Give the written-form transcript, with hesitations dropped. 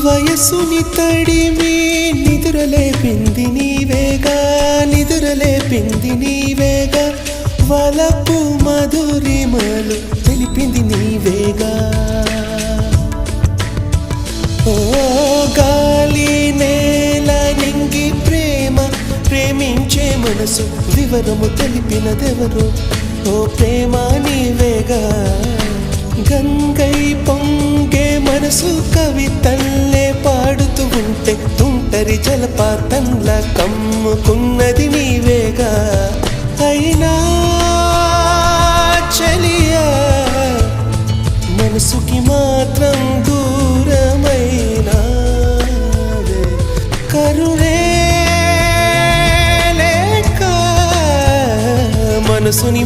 వయసుని తడిమి నిదురలేపింది నీవేగా, నిదురలేపింది నీవేగా, వలపు మధురిమలు తెలిపింది నీవేగా. ఓ గాలి నేల నింగి ప్రేమ ప్రేమించే మనసు వివరము తెలిపినదెవరు, ఓ ప్రేమ నీవేగా. గంగై పొంగే మనసు కవితల్లే పాడుతూ ఉంటే తుంటరి జలపాతంలా కమ్ముకున్నది నీవేగా. అయినా చలియా మనసుకి మాత్రం దూరమైనా కరుణే లేక మనసుని